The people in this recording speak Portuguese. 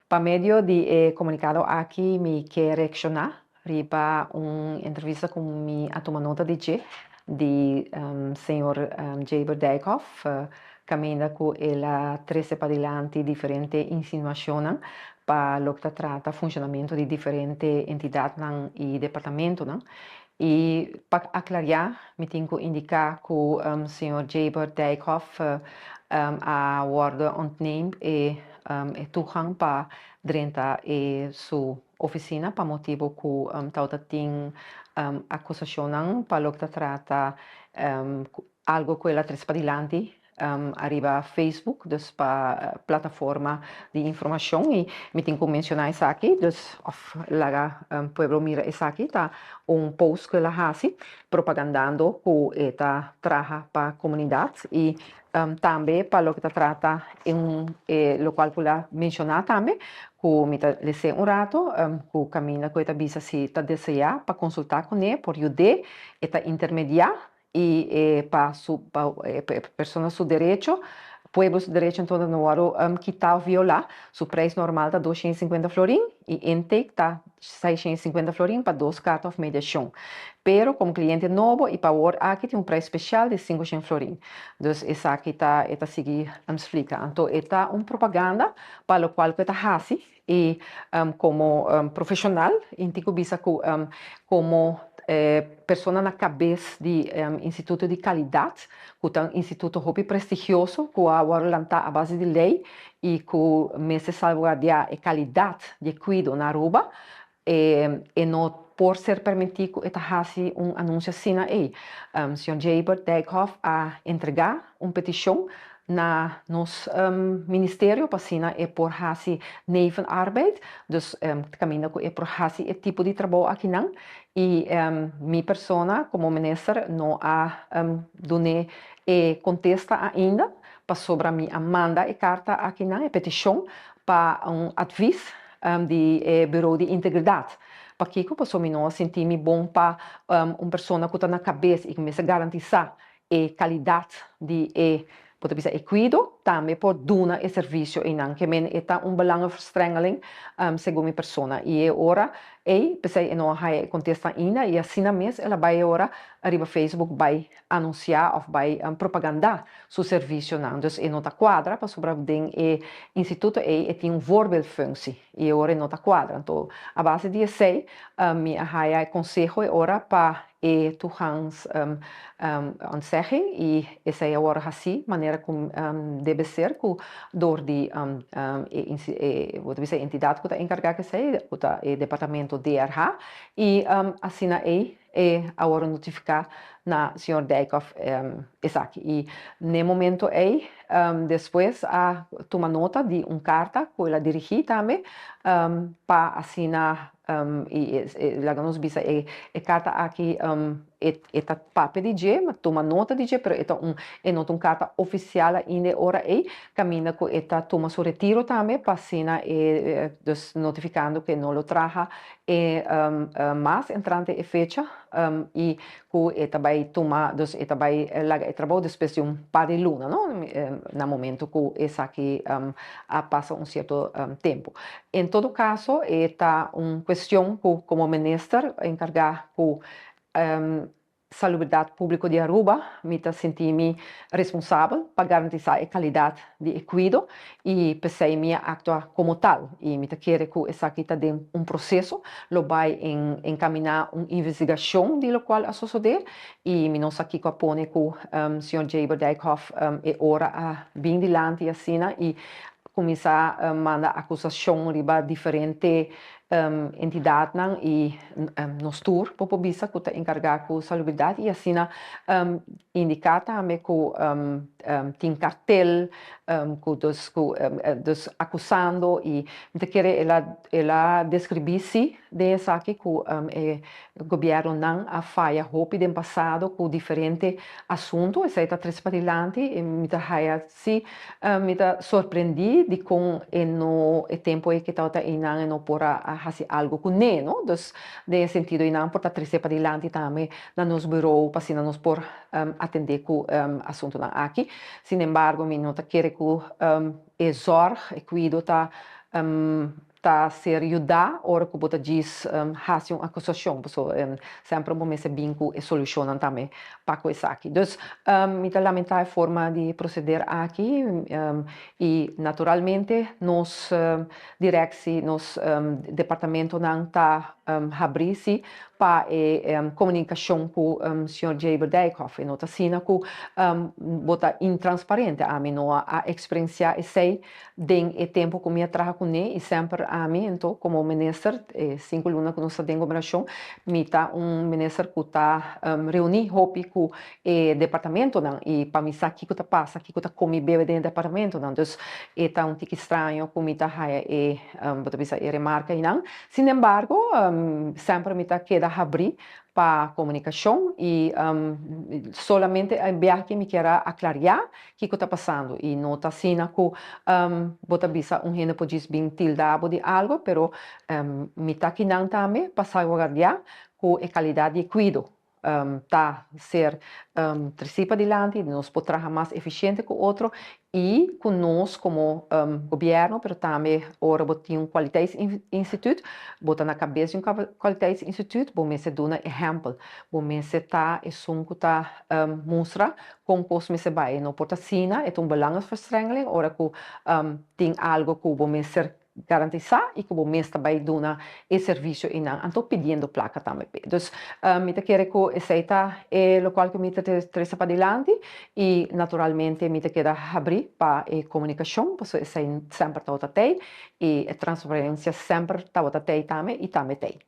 Por medio de comunicado aqui, me quer reaccionar riba uma entrevista com mi a tomar nota de senhor Jaber Dijkhoff, caminha com ela 13 para diante diferente insinuações para o que trata funcionamento de diferentes entidades e departamentos. E para aclarar, me tenho que indicar que o senhor Jaber Dijkhoff a worden ontneemt toegang para dentro de sua oficina para motivo que tauta tem acusação para o que trata algo que ela traz para diante arriba Facebook, dus para plataforma de informação e me tenho que mencionar isso aqui, dus of laga pueblo mira isso aqui, tá post que ela faz propagandando que esta traja para comunidades e também para o que trata em local que ela mencionar também, que me lese rato, que caminha com esta visa se está desejar para consultar com ele por ayudar esta intermediar e para pessoas su direito, pueblos direito então no hora quitar violar, su preço normal está 250 florin e intake está 650 florin para 2 cartas de mediação. Pero como cliente novo e para o aqui tem preço especial de 500 florin. Então, essa aqui está seguir explica. Então, esta propaganda para o qual está fácil e como profissional, indico bisa como pessoa na cabeça de instituto de qualidade, que é um instituto muito prestigioso, que agora está à base de lei e que mese salvaguardia a qualidade de cuidado na Aruba, e não por ser permitido esta fazer anúncio assim aí. Sr. Jaber Dijkhoff a entregar petição na nos ministério para é por fazer nevenarbeid, dus caminha é por fazer esse tipo de trabalho aqui não e minha persona como minister não a done e contesta ainda para sobre a minha manda e carta aqui não é petição para advies de bureau de integridade para que eu possa me sentir-me bom para pessoa que está na cabeça e que me garantizar a qualidade de pode dizer cuido também por duna e serviço e não que men está belangrijke verstrengeling segundo minha persona e ora pensei não vai contestar ainda e assim mesmo ela vai ora arriba Facebook vai anunciar ou vai propagandar seu serviço não então e não está quadra para sobre o instituto tem voorbeeldfunctie e ora não está quadra então a base de sei minha hai conselho ora para toegangs ontzegging e essa é agora assim maneira como deve ser door die wat we zeggen entidade que está encarregada o departamento DRH e assim agora notificar na senhor Dijkhoff essa aqui e no momento depois a toma nota de carta que ela dirigi também para assinar lá nos bisa carta aqui eta papel de G, mas toma nota de G, pero é não carta oficial ainda ora caminha com eta toma seu retiro também para assinar dus notificando que não lo traja mais entrante e fecha e que eta vai tomar dus eta vai largar trabalho depois de par de luna, não? No momento que essa aqui passa certo tempo. Em todo caso, está questão que como minister encargar com salubridade pública de Aruba, me senti-me responsável para garantir a qualidade de cuidado e pensei me actuar como tal e me quero que essa aqui está dentro processo, lo vai encaminhar investigação de lo qual a suceder e me nós aqui propõe que o Sr. Jaber Dijkhoff é hora a vir dilante e assim e começar a mandar acusação riba diferente entidade e nos tour popobisa que está encarregado com salubridade e assim indicar também que tem cartel dos acusando e me quer ela descrever-se dessa aqui que o governo não a falha roupa do passado com diferentes assuntos essa está três para diante e me surpreendi de com no tempo que está não por fazer algo com ele, não? Dus, nesse sentido, e não por trazer para diante também na nos bureau, para nos por atender com assunto aqui. Sin embargo, me nota quer que exor e cuido tá tá ser ajudar ora que bota diz hace uma acusação, pessoa sempre bom se binco e solucionam também para coisa aqui. Então, me tá lamentar a forma de proceder aqui e naturalmente nos direxi, nos departamento não tá abrir-se para comunicação com o senhor Jaber Dijkhoff, e nota assim que bota intransparente a mim não a experiência e sei den e tempo que me trabalho com ele e sempre a mim então como ministro 5 lunas que nós temos operação me tá ministro que tá reunir hopi com o departamento não e para mim saber o que tá passa, o que tá como bebe dentro do departamento não, então é tá tique estranho como tá e bota bisa e remarca e não, sin embargo sempre me tá queda abrir para comunicação e solamente enviar que me queira aclarar o que está passando e não está sendo que bota bisa gente pode bem tildado de algo, pero me está aqui não também para guardar com a qualidade de cuidado. Tá ser tricipa adiante, nós podemos trabalhar mais eficiente que o outro e com nós como governo, pero também ora botar um qualidade instituto, botar na cabeça um qualidade instituto, bom se dá um exemplo, bom se tá e sunco tá mostra com cos me se vai, não pode sina, é belangenverstrengeling, ora que tem algo que bom ser garantizar e que o mês também dá esse serviço e não estou pedindo placa também. Então, me te quero que aceita o qual que me te treza para adiante e naturalmente me te queda abrir para a comunicação, porque sempre está tem e a transparência sempre está tem também e também tem.